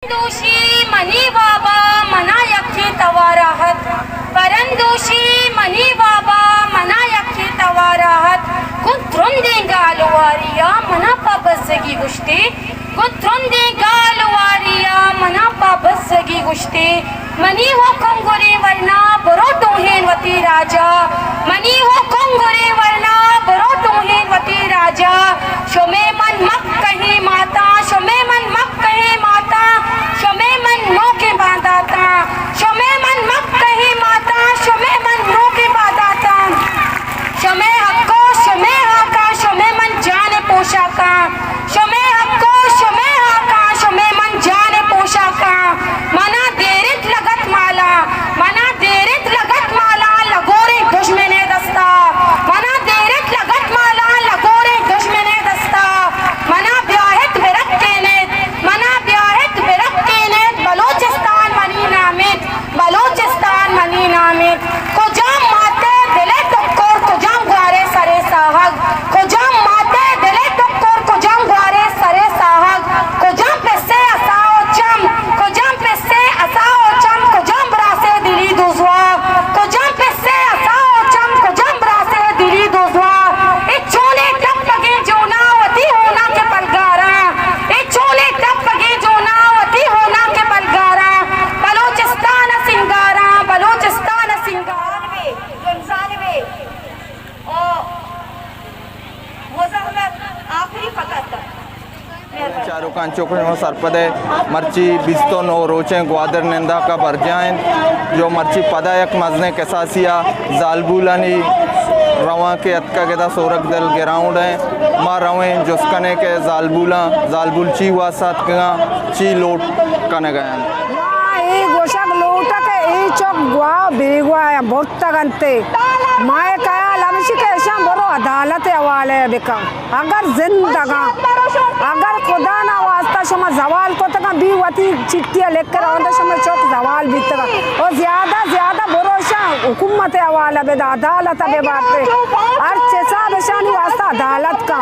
परंदोशी money बाबा मना यक्षी तवाराहत परंदोशी money बाबा मना यक्षी तवाराहत कुत्रुन देगा अलवारिया मना पाबसगी गुश्ती कुत्रुन देगा अलवारिया मना पाबसगी गुश्ती मनी हो कंगुरे वरना बरो तोहेन वती राजा मनी हो कंगुरे वरना बरो तोहेन वती राजा शोमे मन मक कहे माता शोमे मन मक कहे माता शोमे मन नो के बांधाता शोमे मन मक कहे माता शोमे मन नो के बांधाता शोमे हक्को शोमे हाका शोमे मन जाने पोशाका शोमे हक्को शोमे हाका शोमे मन जाने पोशाका मना देरित लगत माला मना देरित लगत माला लगोरे दुश्मने दस्ता मना देरित लगत माला लगोरे दुश्मने दस्ता मना ब्याहित बिरक केनेत मना ब्याहित बिरक केनेत बलोचिस्तान मनी नामित बलोचिस्तान मनी नामित कुजाम माते दिले टक्कर कुजाम ग्वारे सरे साहग कुजाम माते दिले टक्कर कुजाम ग्वारे सरे साहग कुजाम पैसे असाओ चम कुजाम पैसे असाओ चम कुजाम ब्रासे दिली दुजवा कुजाम पैसे असाओ चम कुजाम ब्रासे दिली दुजवा ए चोले टप लगे जोना वती होना के पलगारा ए चोले टप लगे जोना वती होना के पलगारा बलोचिस्तान सिंगारा बलोचिस्तान सिंगारवे गंजानवे ओ मुजफ्फर आखिरी फकत चारों कांचों सरपदे मर्ची बिस्तो नो रोचे ग्वादर नेंदा का बरजाइन जो मर्ची पदायक मजने केसासिया जालबुलानी रवा के अतका गेदा सोरक दल ग्राउंड है माँ रवें जोस्कने के जालबुला जालबुलची वासात का ची लोट कने गए ई गोशक लोटा के ई चौक गुआ बेगुआ है बहुत तगंते माए कया लमशी के शाम बरो अदालत हवाले बिका अगर जिंदगा अगर खुदा ना वास्ता शमा जवाल को तक भी वती चिट्ठियां लेकर आंदा शमा चौक जवाल भी तक और ज्यादा भरोसा हुकूमत हवाला बे अदालत बे बाते हर चेसा बेशानी वास्ता अदालत का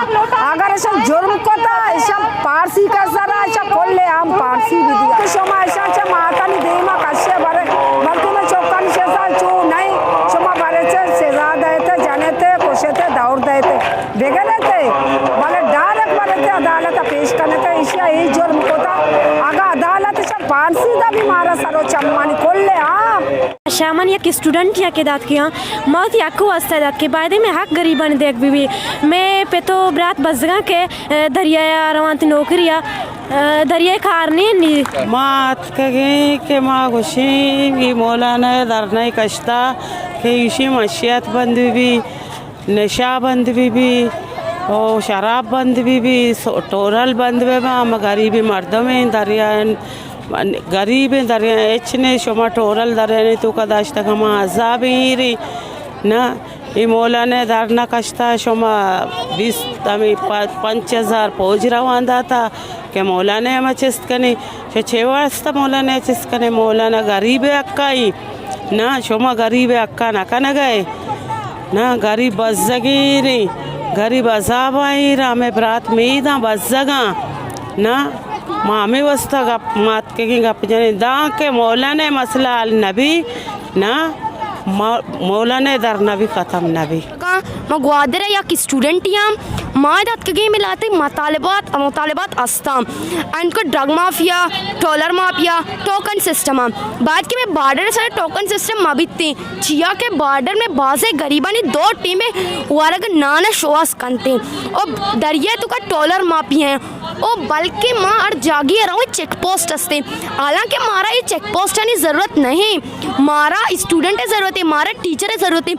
अगर ऐसा जुर्म को ता ऐसा पारसी का जरा ऐसा खोले हम पारसी भी दिया तो शमा ऐसा माता नी देमा कश्य बरे बल्कि में चौका नी शेसा चो नहीं शमा बरे से ज्यादा है जाने थे कोशे थे दौड़ दे थे बेगले थे बोले डायरेक्ट बरे थे अदालत पेश करने थे ईशा ये जुर्म को था अगर अदालत से पारसी दा भी मारा सरो चम्मानी खोले हम शामन या स्टूडेंट या के दात किया मौत या को वास्ता दात के बायदे में हक गरीबन देख भी मैं पे तो ब्रात बजगा के दरिया रवांत नौकरिया दरिया खारने नी मात के माँ खुशी की मौलाना दरना कश्ता के इसी मशियत बंद भी नशा बंद भी और शराब बंद भी टोरल बंद भी हम गरीबी मर्दों में दरिया गरीब दरिया एचने शोमा टोरल दरिया तो कदाच तक हम आज़ाब ही रही ना ये मौलाना दरना कश्ता शोमा 20,000 पहुँच रहा था के मौलाना हम चिस्तकने छे वास्ता मौलाना चिस्तकने मौलाना गरीब अक्का ही ना शोमा गरीब अक्का ना कन गए ना गरीब बज़गी गरीब अजाब आई रामे ब्रात में दा बज़गा ना मामे वस्ता गप मात के गप जाने दा के मौलाना मसला अल नबी ना मौलाना दर नबी ख़त्म नबी मैं ग्वादर या कि स्टूडेंट याम मायदात के गेम मिलाते मुतालिबात अस्ताम इनको drug mafia taller mafia token system बाद के में बॉर्डर से टोकन सिस्टम मबिते चिया के बॉर्डर में बाजे गरीबानी 2 टीमें वारग नाना शोआस कंते और दरिया तो का टॉलर माफिया है ओ बल्कि माँ और जागी रहा चेक पोस्ट हस्ते हालांकि मारा ये चेक पोस्ट की ज़रूरत नहीं मारा स्टूडेंट ज़रूरत है मारा टीचर ज़रूरत है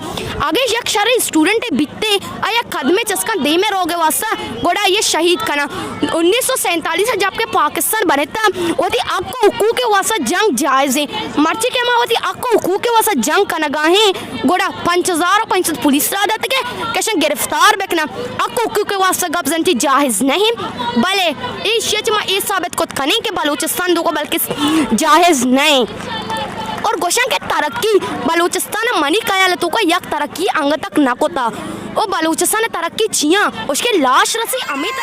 आगे यक सारे स्टूडेंट बिकते आया कदमे चस्का दे में रोगे वास्ता गोड़ा ये शहीद करना 1947 जब के पाकिस्तान बने था वो थी आपको हुकूक के वास्ता जंग जायज़ है मर्ची के माँ होती आपको हुकूक के वास्ता जंग करना गाहे गोड़ा 5,000 पुलिस रादत के कैसे गिरफ्तार बेकना आपको हुकूक के वास्ता गब्जंती जायज़ नहीं भले इस चीज़ में ये साबित खुद करने के बलूचिस्तान दो को बल्कि जायज़ नहीं और गोशा के तरक्की बलूचिस्तान मनी कयालतों का यक तरक्की अंग तक न कोता ओ बलूचिस्तान तरक्की छिया उसके लाश रसी अमित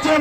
बच्चे